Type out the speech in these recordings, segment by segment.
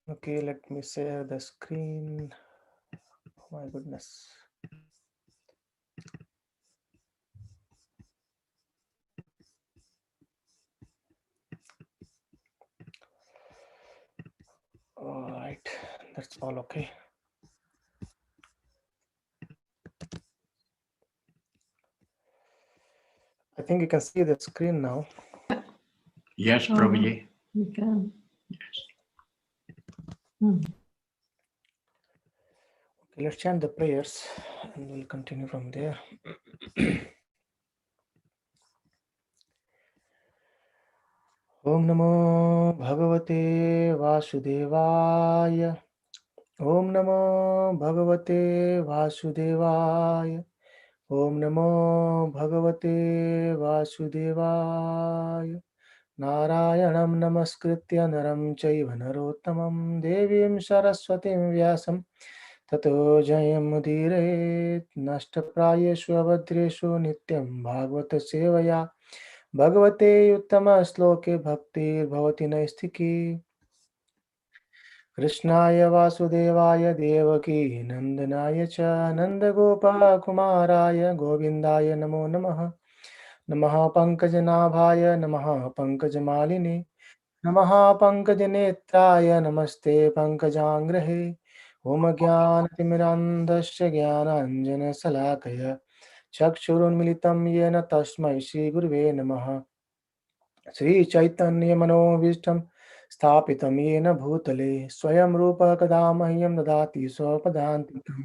Okay, let me share the screen. Oh my goodness. All right, that's all okay. I think you can see the screen now. Yes, Prabhuji. We can. Yes. Okay, let's chant the prayers and we'll continue from there. Om Namo Bhagavate Vasudevaya. Om Namo Bhagavate Vasudevaya. Om Namo Bhagavate Vasudevaya. Narayanam Namaskritya Naram Chaiva Narottamam Devim Saraswatim Vyasam Tato Jayamudire Nashtaprayeshu Avadreshu Nityam Bhagavata Sevaya Bhagavate Uttama Sloke Bhaktir Bhavati Naistiki Krishnaya Vasudevaya Devaki Nandanaya Cha Nandagopala Kumaraya Govindaya Namo Namaha Namaha Pankajanaಭಾಯ Namaha Pankajamaline Namaha Pankajanetraya Namaste Pankajangrehe Om Jnanatimirandasya Jnananjana Salakaya Chakshurunmilitam Yena Tasmai Shri Gurve Namaha Shri Chaitanya Manovistam Sthapitam Yena Bhutale Swayam Rupa Kadamahyam Dadati Swapadantikam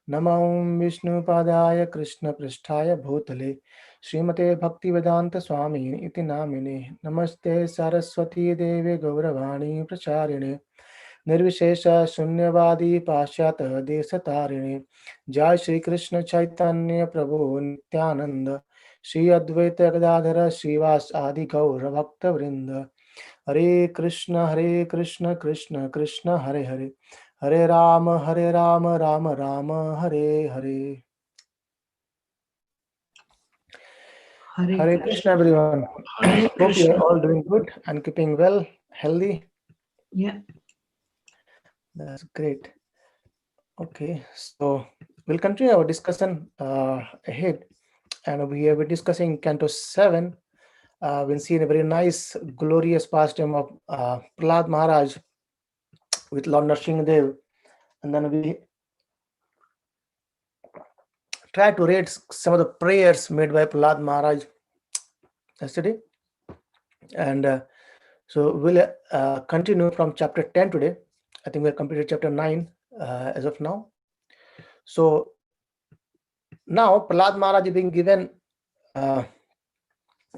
Namam Vishnu Padaya Krishna Pristhaya Bhutale Srimate Bhaktivedanta Swami Iti Namine Namaste Saraswati Devi Gauravani Pracharine Nirvishesha Shunyavadi Pashyata Desatharine Jai Shri Krishna Chaitanya Prabhu Nityananda Shri Advaita Gadadhara Srivas Adi Gaura Bhakta Vrinda Hare Krishna Krishna Krishna Hare Hare Hare Rama Rama Hare Hare. Hare Krishna everyone. Hare Hope you are Krishna. all doing good and keeping well, healthy. Yeah. That's great. Okay, so we'll continue our discussion ahead, and we have been discussing Canto 7. We've seen a very nice, glorious pastime of Prahlad Maharaj with Lord Nrsimhadev, and then we try to read some of the prayers made by Prahlad Maharaj yesterday, and so we'll continue from chapter 10 today. I think we've completed chapter 9 as of now. So now Prahlad Maharaj is being given uh,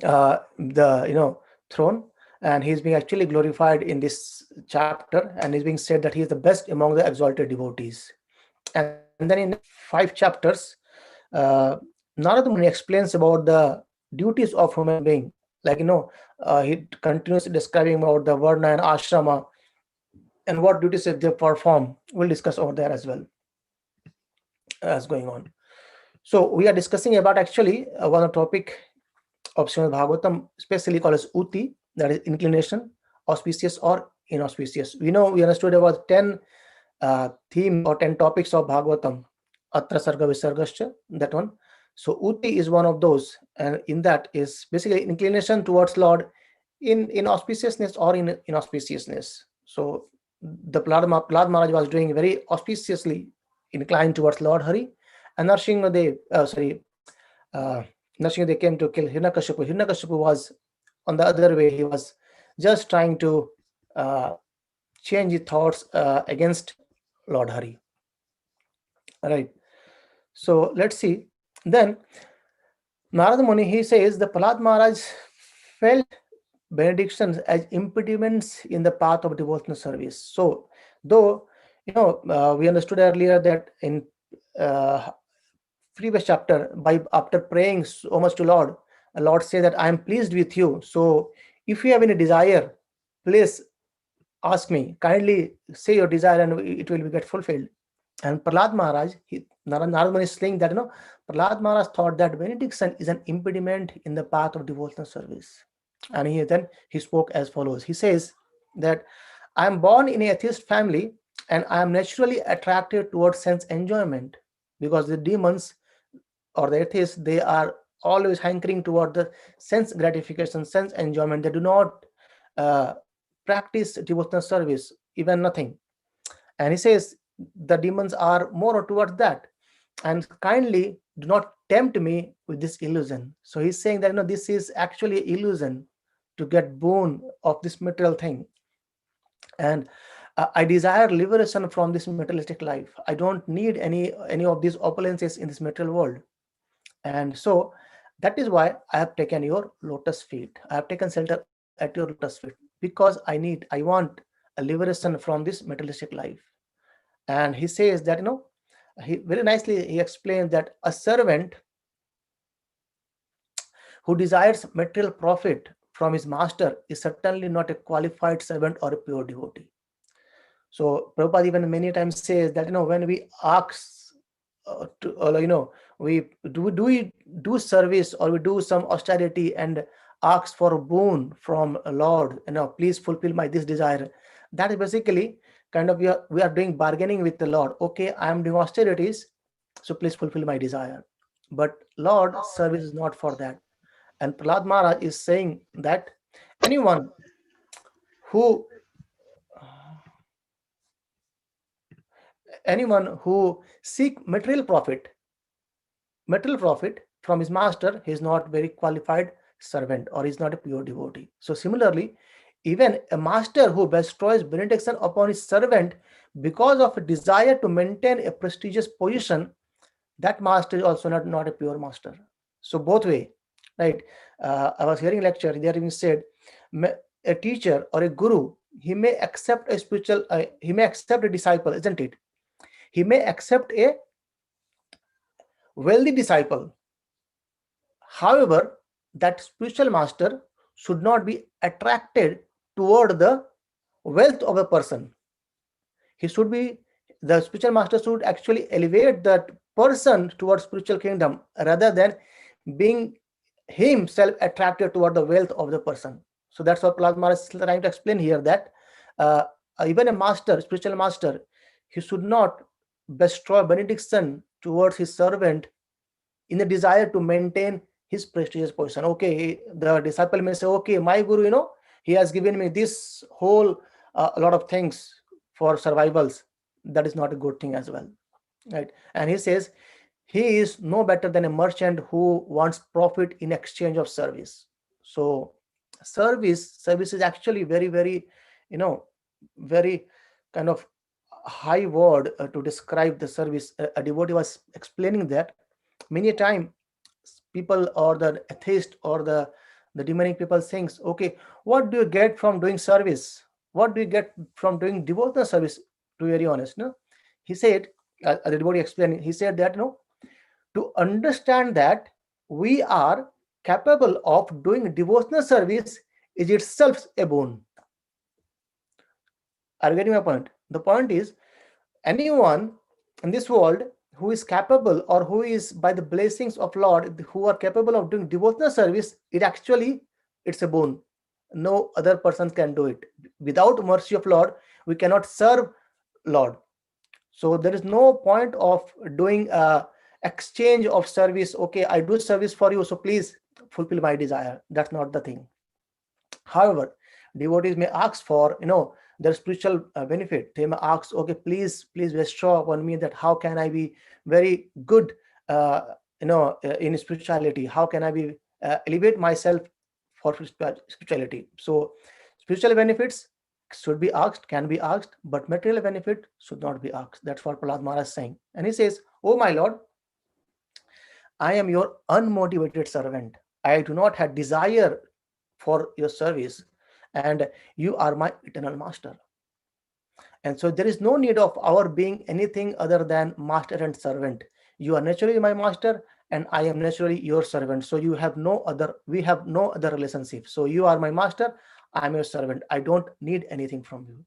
the throne, and he's being actually glorified in this chapter, and he's being said that he is the best among the exalted devotees. And then in next 5 chapters, uh, Narada Muni explains about the duties of human being. Like he continues describing about the varna and ashrama and what duties they perform. We'll discuss over there as well as going on. So we are discussing about actually one topic of Srimad Bhagavatam, especially called as Uti, that is inclination, auspicious or inauspicious. We understood about 10 themes or 10 topics of Bhagavatam, Atra Sarga Visargascha, that one. So Uti is one of those, and in that is basically inclination towards Lord in auspiciousness or in inauspiciousness. So the Prahlad Maharaj was doing very auspiciously inclined towards Lord Hari, and uh, Nrsimhadev came to kill Hiranyakashipu. Hiranyakashipu was on the other way. He was just trying to uh, change his thoughts against Lord Hari. Right. So let's see. Then Narada Muni, he says the Prahlad Maharaj felt benedictions as impediments in the path of devotional service. So though we understood earlier that in uh, previous chapter, by after praying so much to Lord say that I am pleased with you. So if you have any desire, please ask me. Kindly say your desire and it will be get fulfilled. And Prahlad Maharaj, Narad Muni is saying that Prahlad Maharaj thought that benediction is an impediment in the path of devotional service. And he spoke as follows. He says that I am born in an atheist family and I am naturally attracted towards sense enjoyment, because the demons or the atheists, they are always hankering toward the sense gratification, sense enjoyment. They do not uh, practice devotional service, even nothing. And he says the demons are more towards that, and kindly do not tempt me with this illusion. So he's saying that this is actually illusion to get boon of this material thing. And I desire liberation from this materialistic life. I don't need any of these opulences in this material world. And so that is why I have taken your lotus feet. I have taken shelter at your lotus feet, because I want a liberation from this materialistic life. And he says that he very nicely he explains that a servant who desires material profit from his master is certainly not a qualified servant or a pure devotee. So Prabhupada even many times says that when we ask we do service, or we do some austerity and ask for a boon from a Lord, please fulfill my this desire. That is basically kind of we are doing bargaining with the Lord. Okay, I am doing austerities, so please fulfill my desire. But Lord, service is not for that. And Prahlad Maharaj is saying that anyone who anyone who seek material profit from his master, he is not very qualified servant, or is not a pure devotee. So similarly, even a master who bestows benediction upon his servant because of a desire to maintain a prestigious position, that master is also not a pure master. So both way, right? I was hearing lecture there, being said a teacher or a guru, he may accept a spiritual he may accept a disciple, isn't it? He may accept a wealthy disciple. However, that spiritual master should not be attracted toward the wealth of a person. He should be The spiritual master should actually elevate that person towards spiritual kingdom, rather than being himself attracted toward the wealth of the person. So that's what Plasma is trying to explain here, that uh, even a master, spiritual master, he should not bestow benediction towards his servant in the desire to maintain his prestigious position. Okay, the disciple may say, okay, my guru, he has given me this whole a lot of things for survivals. That is not a good thing as well, right? And he says he is no better than a merchant who wants profit in exchange of service. So service is actually very, very, you know very kind of high word to describe the service. A devotee was explaining that many a time people, or the atheist, or the demonic people thinks, okay, what do you get from doing service? What do you get from doing devotional service? To be very honest, no, he said, the devotee explained, he said that to understand that we are capable of doing devotional service is itself a boon. Are you getting my point? The point is, anyone in this world who is capable, or who is by the blessings of Lord, who are capable of doing devotional service, it's a boon. No other person can do it. Without mercy of Lord, we cannot serve Lord. So there is no point of doing a exchange of service. Okay, I do service for you, so please fulfill my desire. That's not the thing. However, devotees may ask for their spiritual benefit. They may ask, okay, please bestow upon me that how can I be very good in spirituality? How can I be elevate myself for spirituality? So spiritual benefits should be asked, can be asked, but material benefit should not be asked. That's what Prahlad Maharaj is saying. And he says, oh my Lord, I am your unmotivated servant. I do not have desire for your service, and you are my eternal master. And so there is no need of our being anything other than master and servant. You are naturally my master, and I am naturally your servant. So we have no other relationship. So you are my master, I am your servant. I don't need anything from you.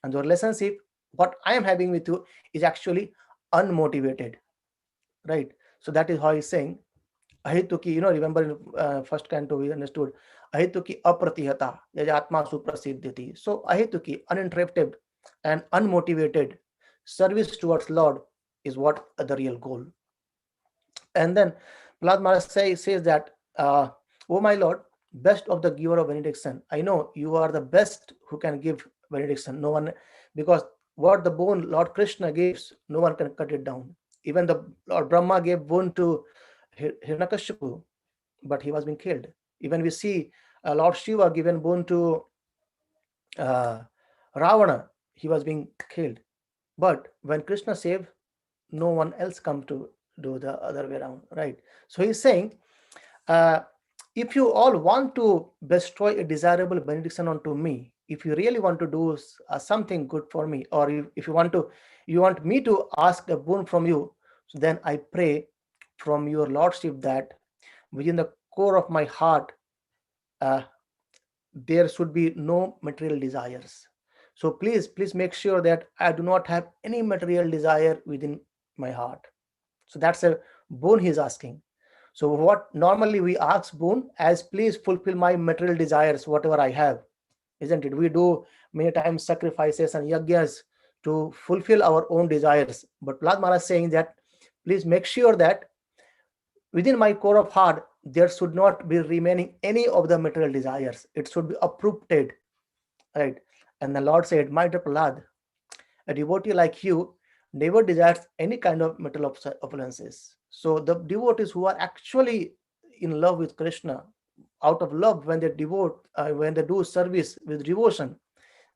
And the relationship what I am having with you is actually unmotivated, right? So that is how he's saying. Ahituki, remember in first canto we understood Ahituki apratihata, yajatma suprasiddhiti. So Ahituki, uninterrupted and unmotivated service towards Lord is what the real goal. And then Prahlad Maharaj says that, oh my Lord, best of the giver of benediction, I know you are the best who can give benediction. No one, because what the boon Lord Krishna gives, no one can cut it down. Even the Lord Brahma gave boon to Hiranyakashipu, but he was being killed. Even we see Lord Shiva given boon to uh, Ravana, he was being killed. But when Krishna saved, no one else come to do the other way around, right? So he's saying, uh, if you all want to bestow a desirable benediction onto me, if you really want to do something good for me, or if you want me to ask a boon from you, so then I pray from your lordship that within the core of my heart, uh, there should be no material desires. So please make sure that I do not have any material desire within my heart. So that's a boon he's asking. So what normally we ask boon as, please fulfill my material desires, whatever I have, isn't it? We do many times sacrifices and yagyas to fulfill our own desires. But Prahlad Maharaj is saying that please make sure that within my core of heart there should not be remaining any of the material desires. It should be uprooted, right? And the Lord said, my dear Prahlad, a devotee like you never desires any kind of material opulences. So the devotees who are actually in love with Krishna, out of love, when they do service with devotion,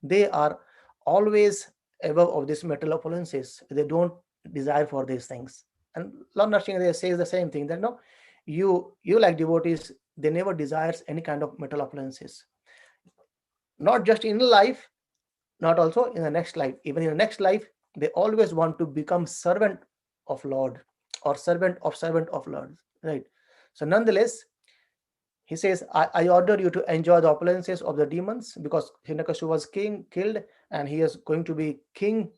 they are always above of these material opulences. They don't desire for these things. And Lord Nrsimha says the same thing, that no, you like devotees, they never desires any kind of material opulences. Not just in life, not also in the next life. Even in the next life, they always want to become servant of Lord, or servant of Lord, right? So nonetheless, he says, I order you to enjoy the opulences of the demons, because Hiranyakashipu was killed, and he is going to be king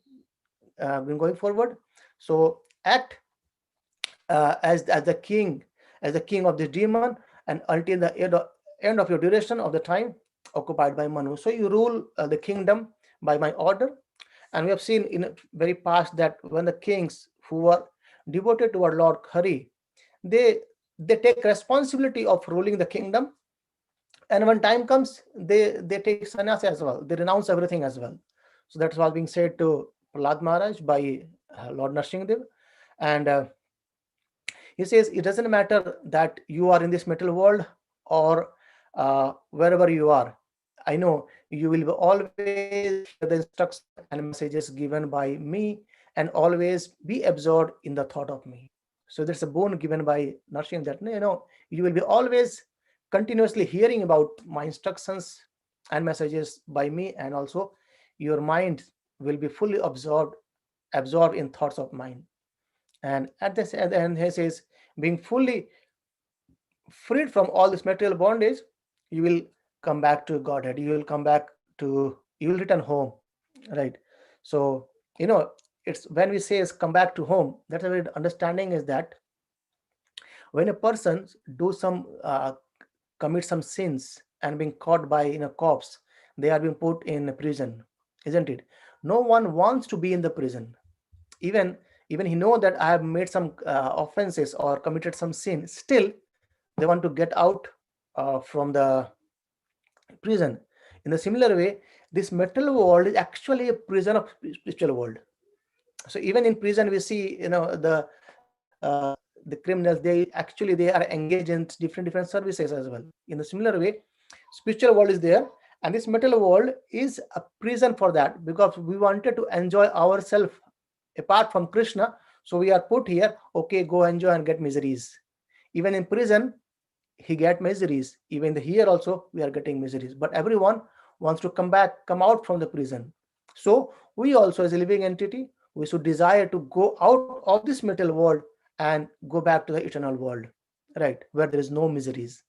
going forward. So act as the king, of the demon, and until the end of your duration of the time occupied by Manu. So you rule the kingdom by my order. And we have seen in a very past that when the kings who were devoted to our Lord Hari, they they take responsibility of ruling the kingdom, and when time comes, they take sannyas as well. They renounce everything as well. So that's what being said to Prahlad Maharaj by Lord Nrsimhadev. And he says it doesn't matter that you are in this metal world, or wherever you are. I know you will always hear the instructions and messages given by me, and always be absorbed in the thought of me. So there's a boon given by Narshim, that you will be always continuously hearing about my instructions and messages by me, and also your mind will be fully absorbed in thoughts of mine. And at the end, he says, being fully freed from all this material bondage, you will come back to Godhead. You will return home, right? So, it's when we say is come back to home, that's a very understanding is that when a person do some commit some sins and being caught by cops, they are being put in prison, isn't it? No one wants to be in the prison. Even he know that I have made some offenses or committed some sin, still they want to get out from the prison. In a similar way, this material world is actually a prison of spiritual world. So even in prison, we see the criminals, they are engaged in different services as well. In a similar way, spiritual world is there, and this material world is a prison for that, because we wanted to enjoy ourselves apart from Krishna. So we are put here, okay, go enjoy and get miseries. Even in prison, he get miseries. Even here also, we are getting miseries. But everyone wants to come out from the prison. So we also, as a living entity, we should desire to go out of this material world and go back to the eternal world, right, where there is no miseries.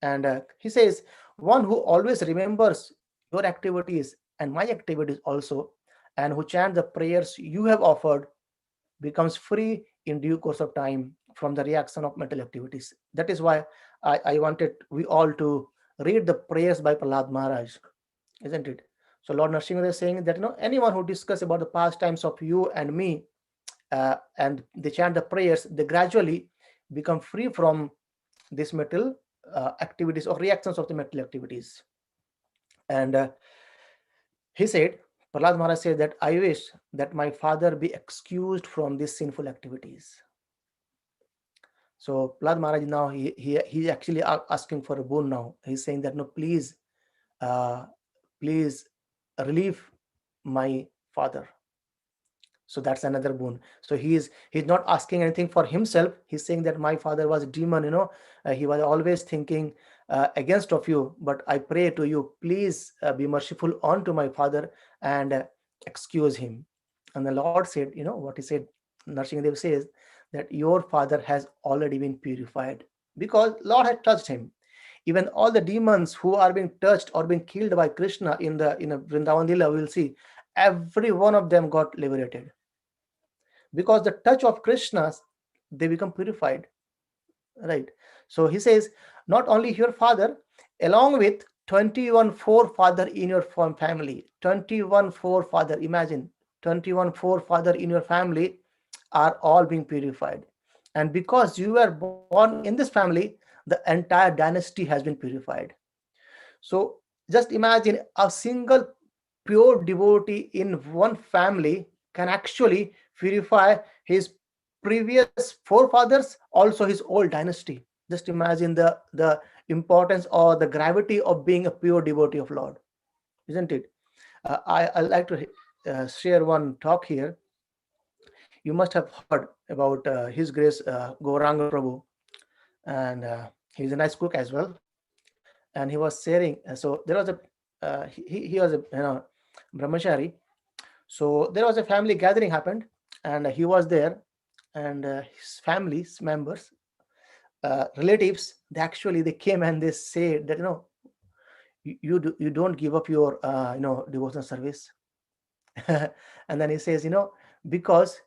And he says, one who always remembers your activities and my activities also, and who chants the prayers you have offered, becomes free in due course of time from the reaction of mental activities. That is why I wanted we all to read the prayers by Prahlad Maharaj, isn't it? So Lord Nrsimha is saying that anyone who discuss about the pastimes of you and me, and they chant the prayers, they gradually become free from these mental activities or reactions of the mental activities. And he said, Prahlad Maharaj said that I wish that my father be excused from these sinful activities. So Prahlad Maharaj now he actually asking for a boon now. He's saying that no, uh, please relieve my father. So that's another boon. So he's not asking anything for himself. He's saying that my father was a demon, he was always thinking against of you, but I pray to you, please be merciful unto my father and excuse him. And the Lord said, what he said, Narsingadev says that your father has already been purified because Lord had touched him. Even all the demons who are being touched or being killed by Krishna in a Vrindavan Lila, we will see every one of them got liberated because the touch of Krishna, they become purified, right? So he says, not only your father, along with 21 forefather in your family, 21 forefather, imagine 21 forefather in your family are all being purified. And because you were born in this family, the entire dynasty has been purified. So just imagine a single pure devotee in one family can actually purify his previous forefathers, also his old dynasty. Just imagine the importance or the gravity of being a pure devotee of Lord, isn't it? I like to share one talk here. You must have heard about His Grace Gauranga Prabhu, and he's a nice cook as well. And he was sharing. So there was a he was a brahmachari. So there was a family gathering happened, and he was there, and his family's members, relatives, they came and they said that you don't give up your devotional service. And then he says, because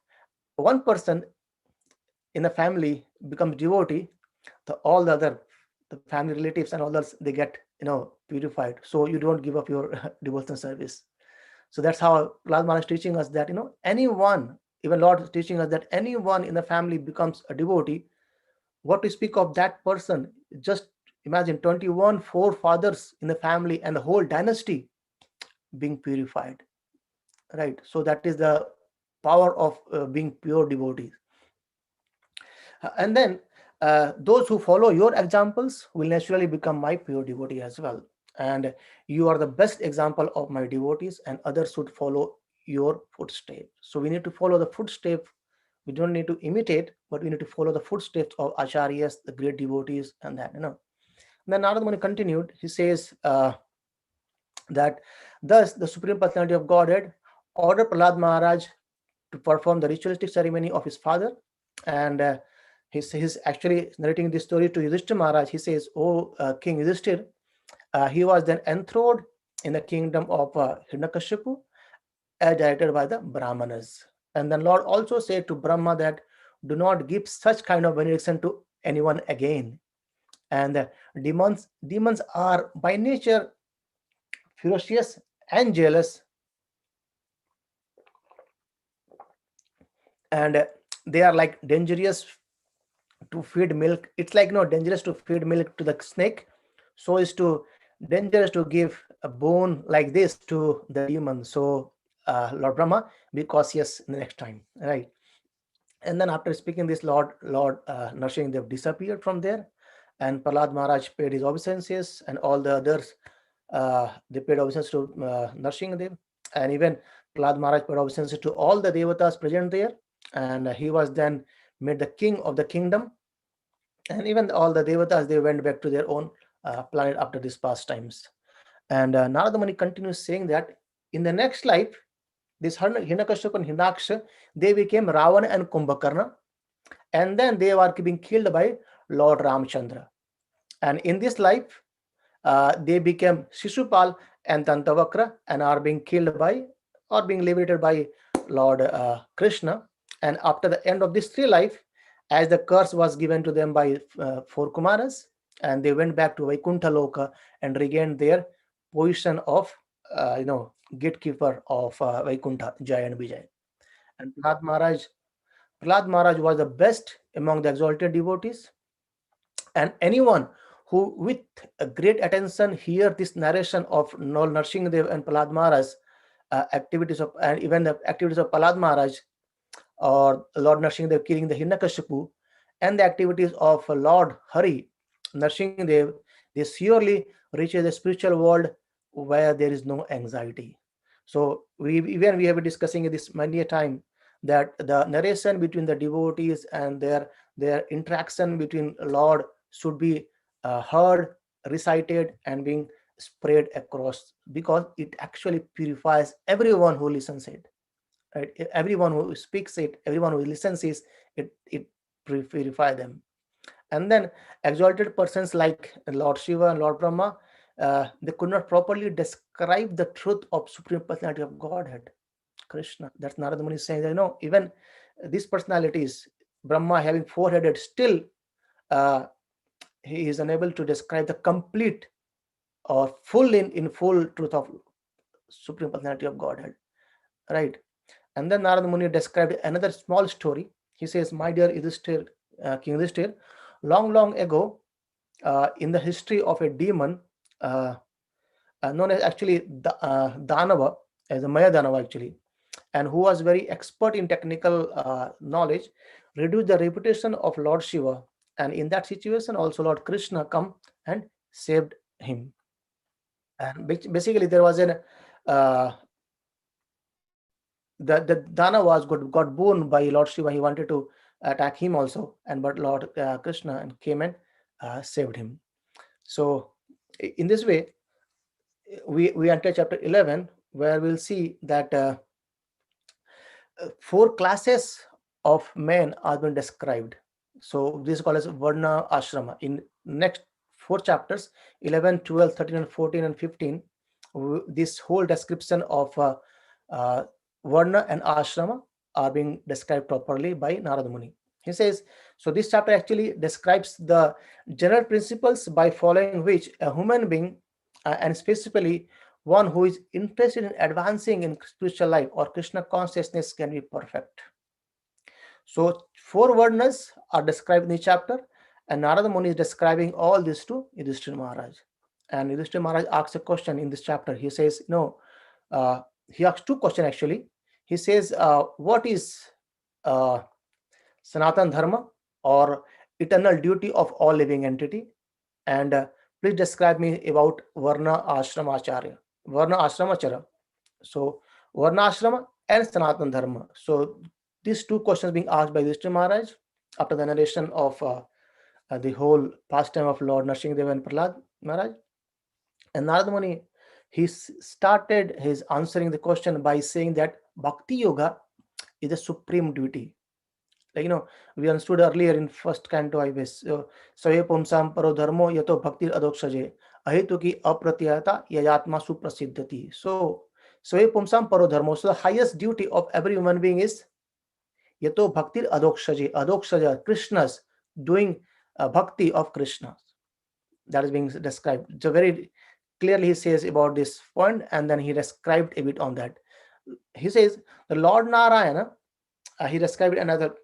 one person in the family becomes devotee, all the other, the family relatives and others, they get purified. So you don't give up your devotional service. So that's how Prahlad Maharaj is teaching us that anyone, even Lord is teaching us that anyone in the family becomes a devotee. What to speak of that person? Just imagine 21 forefathers in the family and the whole dynasty being purified, right? So that is the power of being pure devotees. And then those who follow your examples will naturally become my pure devotee as well. And you are the best example of my devotees, and others should follow your footsteps. So we need to follow the footsteps. We don't need to imitate, but we need to follow the footsteps of acharyas, the great devotees, and that. Then Narada Muni continued. He says that thus the Supreme Personality of Godhead ordered Prahlad Maharaj to perform the ritualistic ceremony of his father. And he's actually narrating this story to Yudhishthira Maharaj. He says, "Oh, King Yudhishthira, he was then enthroned in the kingdom of Hiranyakashipu, as directed by the Brahmanas." And then Lord also said to Brahma that do not give such kind of benediction to anyone again. And demons are by nature ferocious and jealous, and they are like dangerous to feed milk. It's like dangerous to feed milk to the snake, so is to dangerous to give a bone like this to the demon. So Lord Brahma, be cautious next time, right? And then after speaking this, Lord Nrsimhadev disappeared from there, and Prahlad Maharaj paid his obeisances, and all the others they paid obeisance to Nrsimhadev, and even Prahlad Maharaj paid obeisances to all the devatas present there, and he was then made the king of the kingdom. And even all the devatas, they went back to their own planet after these pastimes. And Narada Muni continues saying that in the next life, this Hiranyakashipu and Hiranyaksha, they became Ravana and Kumbhakarna, and then they were being killed by Lord Ramchandra. And in this life, they became Shishupal and Dantavakra and are being killed by or being liberated by Lord Krishna. And after the end of this three life, as the curse was given to them by four Kumaras, and they went back to Vaikuntha Loka and regained their position of gatekeeper of Vaikuntha, Jai and Vijay. And Prahlad Maharaj was the best among the exalted devotees, and anyone who with a great attention hear this narration of Lord Nrsimhadev and Prahlad Maharaj activities of, and even the activities of Prahlad Maharaj, or Lord Nrsimhadev killing the Hiranyakashipu, and the activities of Lord Hari Nrsimhadev, they surely reaches the spiritual world where there is no anxiety. So we have been discussing this many a time, that the narration between the devotees and their interaction between Lord should be heard, recited, and being spread across, because it actually purifies everyone who listens it. Right? Everyone who speaks it, everyone who listens is it purify them. And then exalted persons like Lord Shiva and Lord Brahma, they could not properly describe the truth of Supreme Personality of Godhead, Krishna. That's Narada Muni saying that, even these personalities, Brahma having four-headed, still uh, he is unable to describe the complete or full in full truth of Supreme Personality of Godhead. Right? And then Narada Muni described another small story. He says, "My dear Yudhishthir, King Yudhishthir, long, long ago, in the history of a demon uh, known as actually Danava, as a Maya Danava actually, and who was very expert in technical knowledge, reduced the reputation of Lord Shiva. And in that situation, also Lord Krishna come and saved him. And basically, there was an uh, the Dana was got born by Lord Shiva. He wanted to attack him also, and but Lord Krishna and came and saved him. So in this way, we enter chapter 11, where we'll see that four classes of men are being described. So this is called as Varna Ashrama. In next four chapters, 11, 12, 13, and 14, and 15, this whole description of uh, Varna and Ashrama are being described properly by Narada Muni. He says, so this chapter actually describes the general principles by following which a human being, and specifically one who is interested in advancing in spiritual life or Krishna consciousness, can be perfect. So four varnas are described in the chapter, and Narada Muni is describing all this to Yudhishthira Maharaj. And Yudhishthira Maharaj asks a question in this chapter. He says, he asks two questions actually. He says, what is uh, Sanatan Dharma, or eternal duty of all living entity? And please describe me about Varna Ashrama Acharya. Varna Ashrama Acharya. So Varna Ashrama and Sanatan Dharma. So these two questions being asked by Yudhishthira Maharaj after the narration of the whole pastime of Lord Nrsimhadev and Prahlad Maharaj. And Narada Muni, he started his answering the question by saying that Bhakti Yoga is a supreme duty. Like, we understood earlier in first canto, I guess. Save pumsam paro dharmo yato bhaktir adokshaje ahetu ki apratyata yayatma suprasiddhati. So save pumsam paro dharmo. So the highest duty of every human being is yato bhaktir adokshaje. Adokshaja, Krishna's doing bhakti of Krishna. That is being described. So very clearly he says about this point, and then he described a bit on that. He says the Lord Narayana, he described another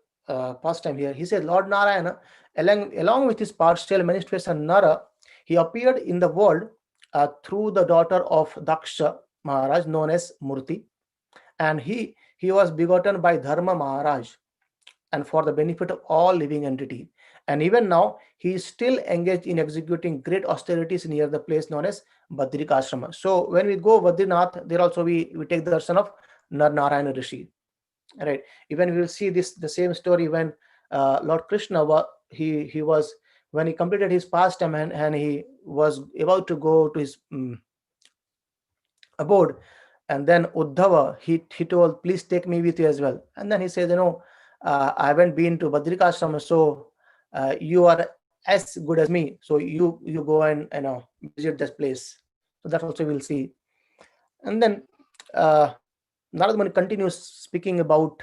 pastime here. He said Lord Narayana, along with his partial manifestation Nara, he appeared in the world through the daughter of Daksha Maharaj, known as Murti, and he was begotten by Dharma Maharaj, and for the benefit of all living entity. And even now, he is still engaged in executing great austerities near the place known as Badrikashrama. So when we go Badrinath, there also we take the darshan of Narayana Rishi. Right. Even we will see the same story when Lord Krishna he was, when he completed his pastime, and he was about to go to his abode, and then Uddhava, he told, please take me with you as well. And then he says, I haven't been to Badrikashram, so you are as good as me, so you go and visit this place. So that also we'll see. And then Narada Muni continues speaking about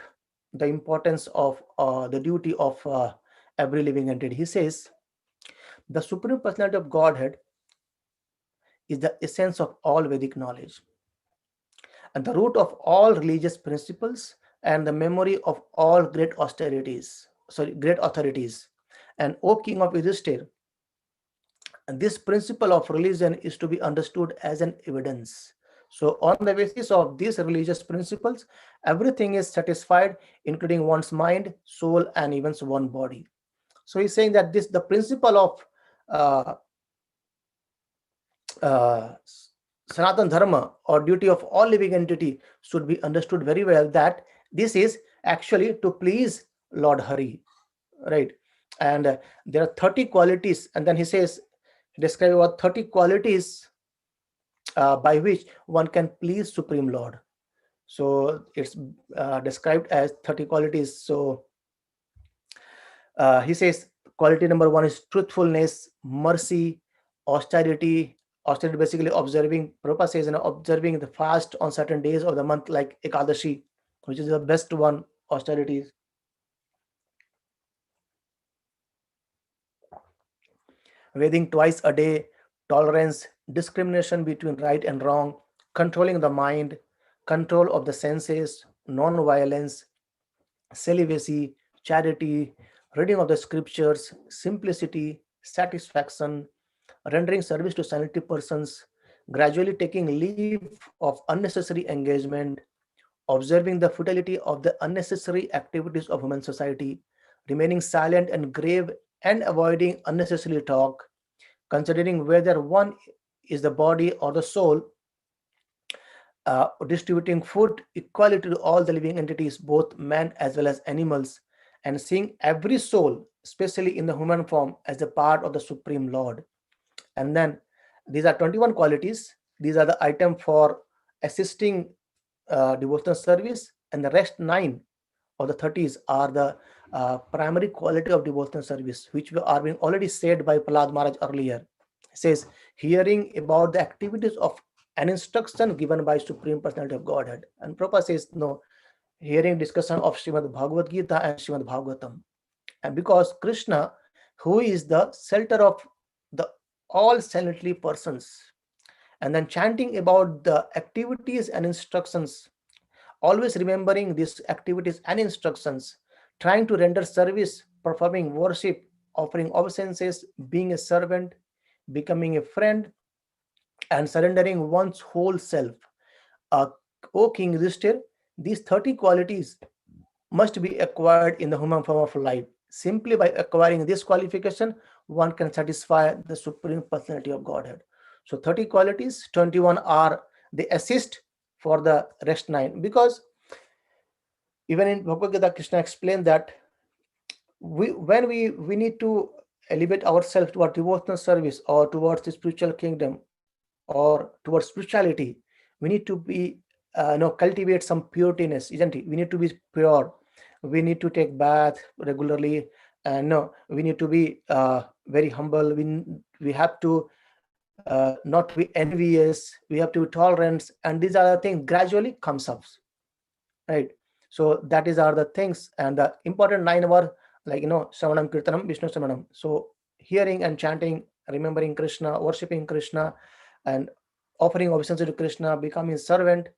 the importance of the duty of every living entity. He says, the Supreme Personality of Godhead is the essence of all Vedic knowledge and the root of all religious principles and the memory of all great authorities. And O King of Yudhishthir, this principle of religion is to be understood as an evidence. So, on the basis of these religious principles, everything is satisfied, including one's mind, soul, and even one's body. So, he's saying that this the principle of uh, uh, Sanatan Dharma or duty of all living entity should be understood very well. That this is actually to please Lord Hari, right? And there are 30 qualities, and then he says, describe about 30 qualities by which one can please Supreme Lord. So it's described as 30 qualities. So he says quality number one is truthfulness, mercy, austerity. Austerity basically observing, Prabhupada says, observing the fast on certain days of the month, like Ekadashi, which is the best one, austerity. Bathing twice a day, tolerance, discrimination between right and wrong, controlling the mind, control of the senses, non-violence, celibacy, charity, reading of the scriptures, simplicity, satisfaction, rendering service to sanitary persons, gradually taking leave of unnecessary engagement, observing the futility of the unnecessary activities of human society, remaining silent and grave and avoiding unnecessary talk, considering whether one is the body or the soul, distributing food equally to all the living entities, both man as well as animals, and seeing every soul, especially in the human form, as a part of the Supreme Lord. And then these are 21 qualities. These are the item for assisting devotional service, and the rest 9 or the 30s are the primary quality of devotional service, which are being already said by Prahlad Maharaj earlier. It says, hearing about the activities of an instruction given by Supreme Personality of Godhead. And Prabhupada says, no, hearing discussion of Srimad Bhagavad Gita and Srimad Bhagavatam. And because Krishna, who is the shelter of the all saintly persons, and then chanting about the activities and instructions, always remembering these activities and instructions, trying to render service, performing worship, offering obeisances, being a servant, becoming a friend, and surrendering one's whole self. Uh, o King Yudhishthir, these 30 qualities must be acquired in the human form of life. Simply by acquiring this qualification, one can satisfy the Supreme Personality of Godhead. So 30 qualities, 21 are the assist for the rest 9. Because even in Bhagavad Gita, Krishna explained that when we need to elevate ourselves toward devotional service or towards the spiritual kingdom or towards spirituality, we need to be cultivate some purityness, isn't it? We need to be pure. We need to take bath regularly, and no, we need to be very humble. We have to not to be envious. We have to be tolerant, and these are the things gradually comes up, right? So that is are the things, and the important 9 were like Shravanam, Kirtanam, Vishnu Shravanam. So hearing and chanting, remembering Krishna, worshipping Krishna, and offering obeisance to Krishna, becoming servant.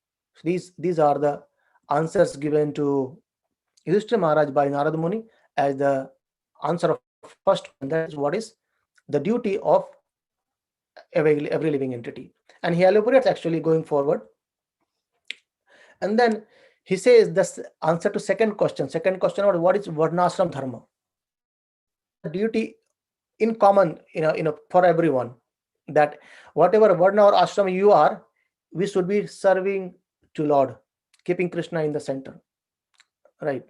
These are the answers given to Yudhishthira Maharaj by Narad Muni as the answer of first question. That is, what is the duty of every living entity? And he elaborates actually going forward. And then he says the answer to second question. Second question was, what is Varnashram Dharma? What is the duty in common, for everyone? That whatever Varna or ashram you are, we should be serving to Lord, keeping Krishna in the center, right?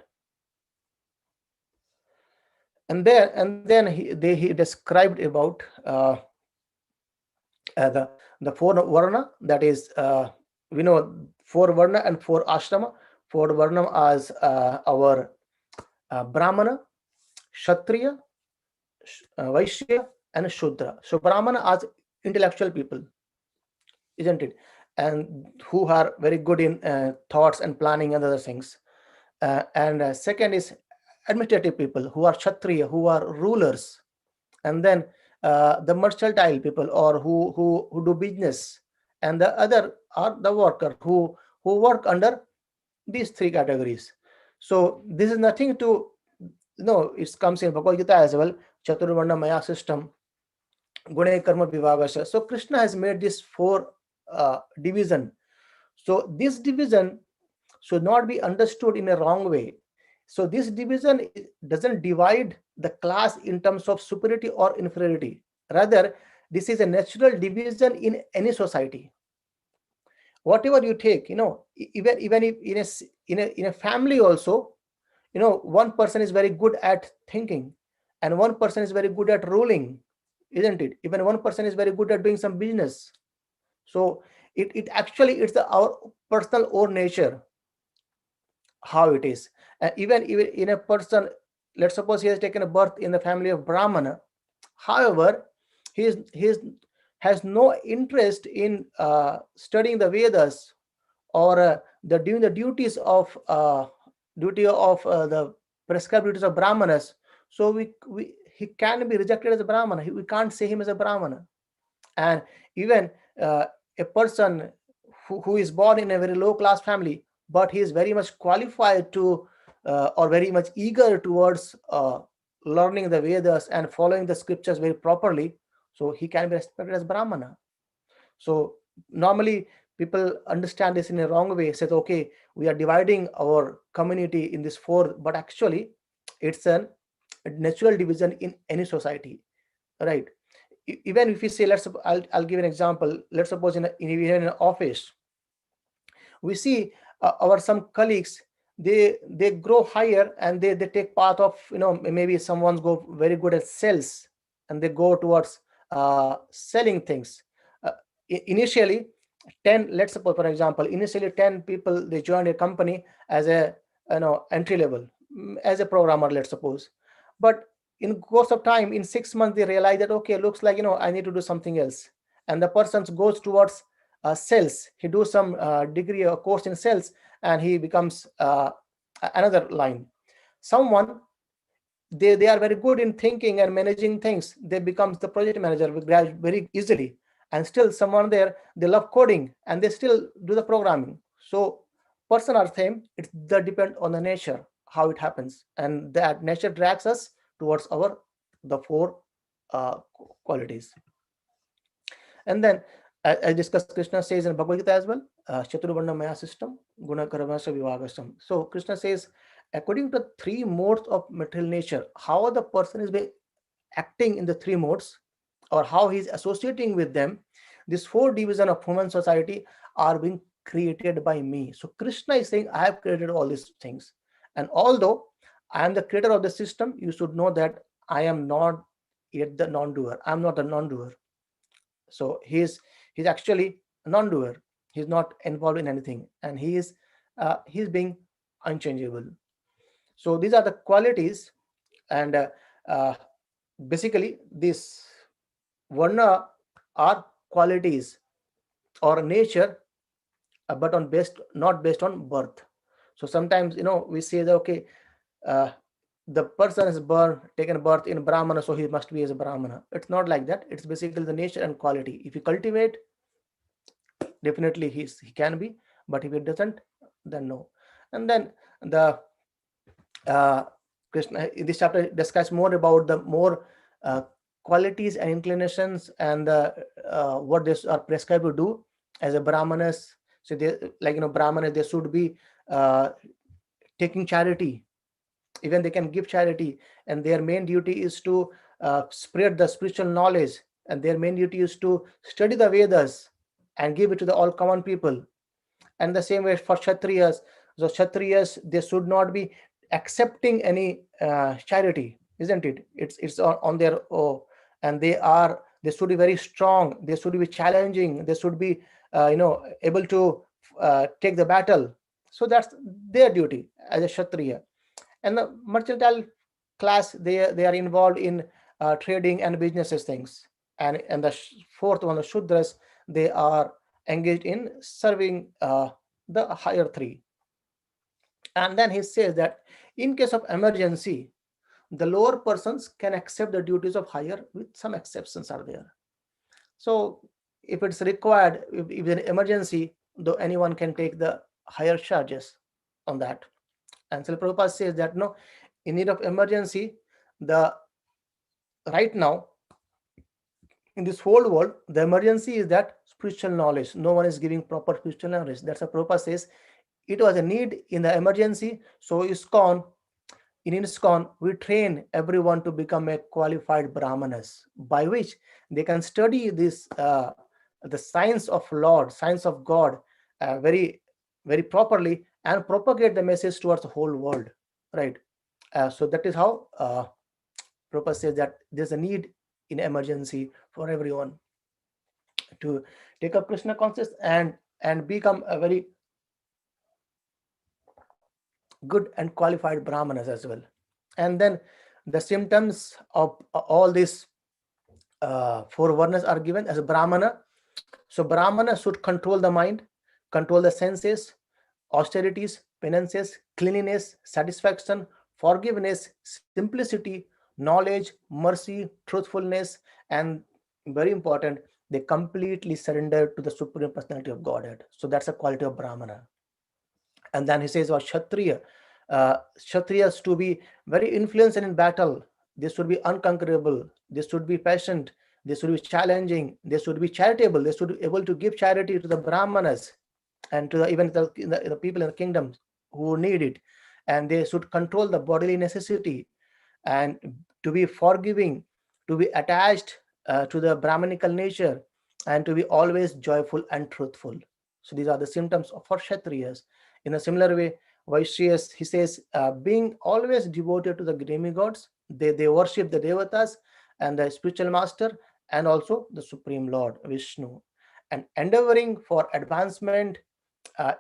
And then he described about the 4 Varna, that is, we know 4 Varna and 4 Ashrama. 4 Varna as our Brahmana, Kshatriya, Vaishya, and Shudra. So Brahmana as intellectual people, isn't it? And who are very good in thoughts and planning and other things. And second is administrative people who are kshatriya, who are rulers, and then the mercantile people, or who do business, and the other are the worker who work under these three categories. So this is nothing to, it comes in Bhagavad Gita as well, Chaturvarna Maya system, Gune Karma Vivagasa. So Krishna has made this four division. So this division should not be understood in a wrong way. So this division doesn't divide the class in terms of superiority or inferiority. Rather, this is a natural division in any society. Whatever you take, even if in a family also, one person is very good at thinking, and one person is very good at ruling, isn't it? Even one person is very good at doing some business. So it actually, it's our personal own nature, how it is. Even in a person, let's suppose he has taken a birth in the family of Brahmana. However, he has no interest in studying the Vedas, or the doing the duty of the prescribed duties of Brahmanas. So we he can be rejected as a Brahmana. We can't say him as a Brahmana. And even a person who is born in a very low class family, but he is very much qualified to, or very much eager towards learning the Vedas and following the scriptures very properly, so he can be respected as Brahmana. So normally people understand this in a wrong way, says, okay, we are dividing our community in this four, but actually it's a natural division in any society, right? Even if you say, I'll give an example. Let's suppose even in an office, we see our some colleagues, they grow higher, and they take part of, maybe someone's go very good at sales, and they go towards selling things. uh, Initially 10, let's suppose for example, initially 10 people, they joined a company as a, entry level, as a programmer, let's suppose. But in course of time, in 6 months, they realize that, okay, looks like, I need to do something else. And the person goes towards sales. He does some degree or course in sales, and he becomes another line. Someone, they are very good in thinking and managing things, they becomes the project manager very easily. And still someone there, they love coding, and they still do the programming. So person are same, it's the depend on the nature, how it happens, and that nature drags us towards our the four qualities. And then, as discussed, Krishna says in Bhagavad Gita as well, Chaturvarna Maya system, Guna Karmasya Vivagasam. So Krishna says, according to three modes of material nature, how the person is acting in the three modes, or how he is associating with them, these four divisions of human society are being created by me. So Krishna is saying, I have created all these things. And although I am the creator of the system, you should know that I am not yet the non-doer. I'm not the non-doer. So he's actually a non-doer. He's not involved in anything, and he's being unchangeable. So these are the qualities. And uh, basically these varna are qualities or nature, but on based not based on birth. So sometimes, we say that, okay, uh, the person is taken birth in Brahmana, so he must be as a Brahmana. It's not like that. It's basically the nature and quality. If you cultivate, definitely he can be. But if it doesn't, then no. And then the uh, Krishna in this chapter discuss more about the more uh, qualities and inclinations, and what they are prescribed to do as a Brahmanas. So they, like, Brahmanas, they should be uh, taking charity. Even they can give charity, and their main duty is to spread the spiritual knowledge, and their main duty is to study the Vedas and give it to the all common people. And the same way for Kshatriyas. So Kshatriyas, they should not be accepting any charity, isn't it? It's on their own. And they should be very strong, they should be challenging, they should be able to take the battle. So that's their duty as a Kshatriya. And the mercantile class, they are involved in trading and businesses things. And the fourth one, the Shudras, they are engaged in serving the higher three. And then he says that In case of emergency, the lower persons can accept the duties of higher, with some exceptions are there. So if it's required, if an emergency, though anyone can take the higher charges on that. And Srila Prabhupada says that no, in need of emergency, the right now in this whole world, the emergency is that spiritual knowledge. No one is giving proper spiritual knowledge. That's what Prabhupada says. It was a need in the emergency. So in ISKCON, we train everyone to become a qualified Brahmanas, by which they can study this the science of Lord, science of God, very, very properly, and propagate the message towards the whole world. Right. So that is how Prabhupada says that there's a need in emergency for everyone to take up Krishna consciousness and become a very good and qualified Brahmanas as well. And then the symptoms of all these four varnas are given as a Brahmana. So Brahmana should control the mind, control the senses, austerities, penances, cleanliness, satisfaction, forgiveness, simplicity, knowledge, mercy, truthfulness, and very important, they completely surrender to the Supreme Personality of Godhead. So that's a quality of Brahmana. And then he says about Kshatriya. Kshatriyas to be very influential in battle. They should be unconquerable. They should be patient. They should be challenging. They should be charitable. They should be able to give charity to the Brahmanas and to even the people in the kingdom who need it. And they should control the bodily necessity and to be forgiving, to be attached to the Brahmanical nature, and to be always joyful and truthful. So these are the symptoms for Kshatriyas. In a similar way, Vaishyas, he says, being always devoted to the demigods, they worship the devatas and the spiritual master and also the Supreme Lord, Vishnu, and endeavoring for advancement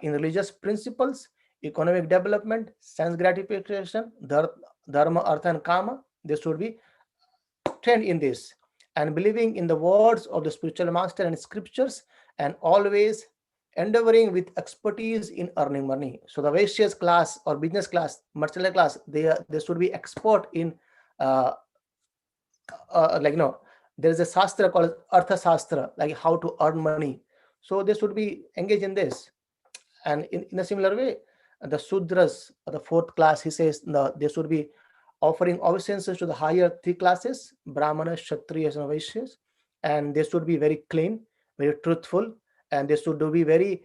in religious principles, economic development, sense gratification, dharma, artha, and kama. They should be trained in this and believing in the words of the spiritual master and scriptures, and always endeavoring with expertise in earning money. So the Vaishyas class or business class, mercantile class, they should be expert in uh, like there is a shastra called Artha Shastra, like how to earn money. So they should be engaged in this. And in a similar way, the Sudras, the fourth class, he says they should be offering obeisances to the higher three classes, Brahmanas, Kshatriyas, and Vaishyas, and they should be very clean, very truthful, and they should be very,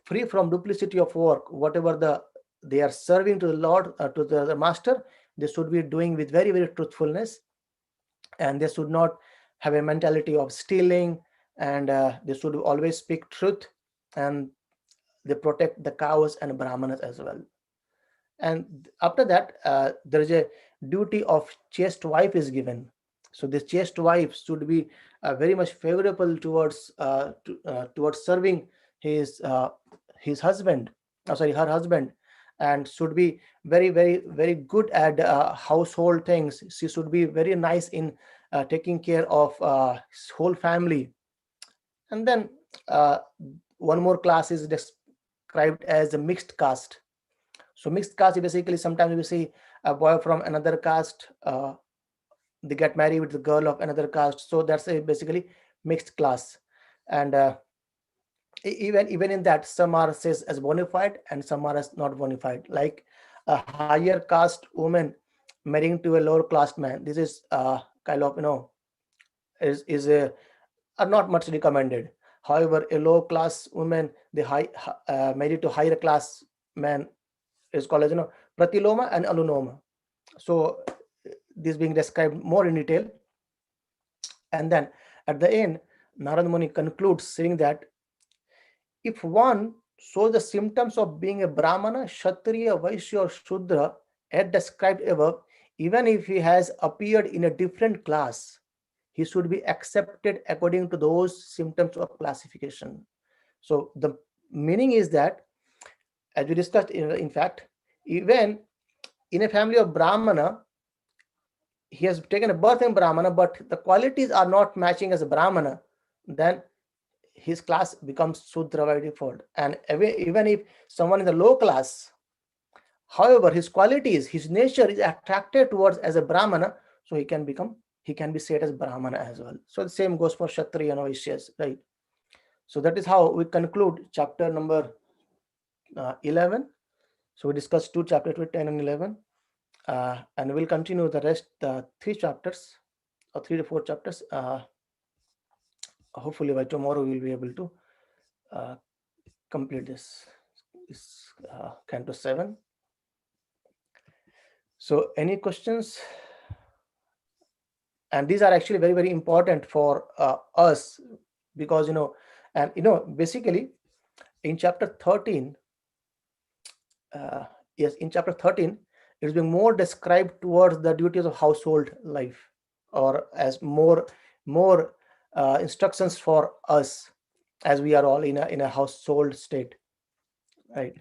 free from duplicity of work. Whatever they are serving to the Lord, to the master, they should be doing with very, very truthfulness, and they should not have a mentality of stealing, and they should always speak truth, and they protect the cows and Brahmanas as well. And after that, there is a duty of chaste wife is given. So this chaste wife should be very much favorable towards serving his husband, sorry, her husband, and should be very, very, very good at household things. She should be very nice in taking care of his whole family. And then one more class is described as a mixed caste. So mixed caste, basically, sometimes we see a boy from another caste, they get married with the girl of another caste. So that's a basically mixed class. And even in that, some are says as bona fide and some are as not bona fide. Like a higher caste woman marrying to a lower caste man. This is kind of is a are not much recommended. However, a low class woman, the married to higher class man, is called as pratiloma and alunoma. So this being described more in detail. And then at the end, Narad Muni concludes saying that if one shows the symptoms of being a Brahmana, Kshatriya, Vaishya, or Shudra as described above, even if he has appeared in a different class, he should be accepted according to those symptoms of classification. So the meaning is that, as we discussed, in fact, even in a family of Brahmana, he has taken a birth in Brahmana, but the qualities are not matching as a Brahmana, then his class becomes Sudra by default. And even if someone in the low class However, his qualities, his nature is attracted towards as a Brahmana, so he can be said as Brahmana as well. So the same goes for Kshatriya and Vaishyas, right? So that is how we conclude chapter number 11. So we discussed two chapters, 10 and 11, and we'll continue the rest, three chapters or 3 to 4 chapters. Hopefully by tomorrow we'll be able to complete this Canto 7. So any questions? And these are actually very, very important for us, because basically in chapter 13, in chapter 13 it's being more described towards the duties of household life, or as more instructions for us, as we are all in a household state, right?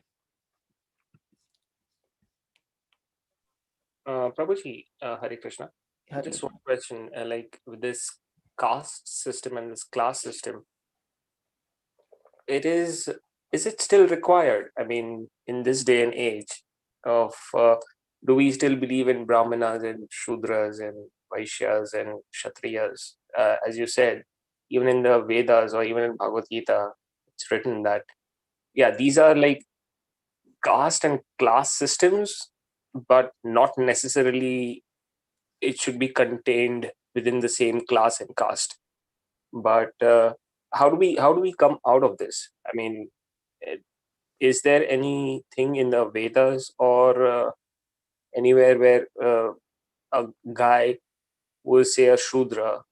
Prabhuji, Hare Krishna. Hare Just Krishna. one question, like with this caste system and this class system, is it still required? I mean, in this day and age of, do we still believe in Brahmanas and Shudras and Vaishyas and Kshatriyas? As you said, even in the Vedas or even in Bhagavad Gita, it's written that, yeah, these are like caste and class systems, but not necessarily it should be contained within the same class and caste. But how do we come out of this? I mean, is there anything in the Vedas or anywhere where a guy who is, say, a Shudra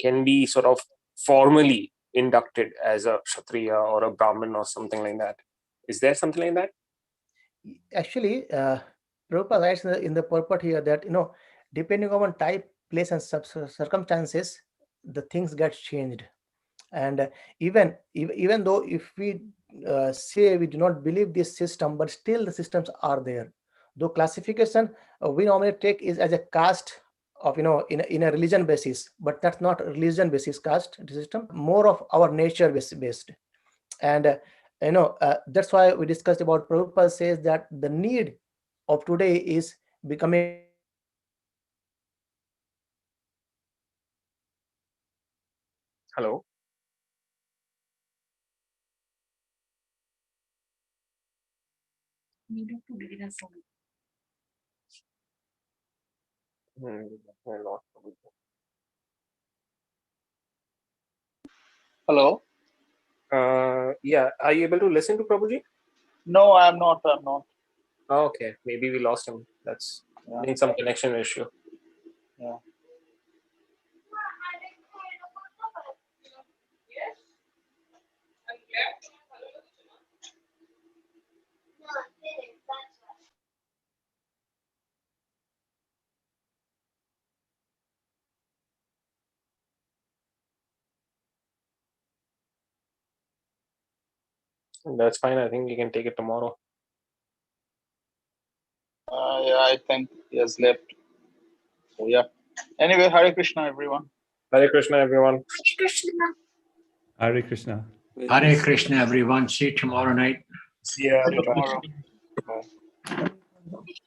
can be sort of formally inducted as a Kshatriya or a Brahmin or something like that? Is there something like that? Actually, Prabhupada writes in the purport here that, depending on type, place, and circumstances, the things get changed. And even though if we say we do not believe this system, but still the systems are there. Though classification we normally take is as a caste of, in a religion basis, but that's not a religion basis caste system, more of our nature based. And that's why we discussed about, Prabhupada says that the need of today is becoming Hello. Hello? Yeah, are you able to listen to Prabhuji? No, I'm not. Oh, okay, maybe we lost him. That's Yeah. need some connection issue. Yeah. That's fine. I think you can take it tomorrow. Yeah, I think he has left. So, yeah. Anyway, Hare Krishna, everyone. Hare Krishna, everyone. Hare Krishna. Hare Krishna, everyone. See you tomorrow night. See ya. See you Bye-bye. tomorrow. Bye.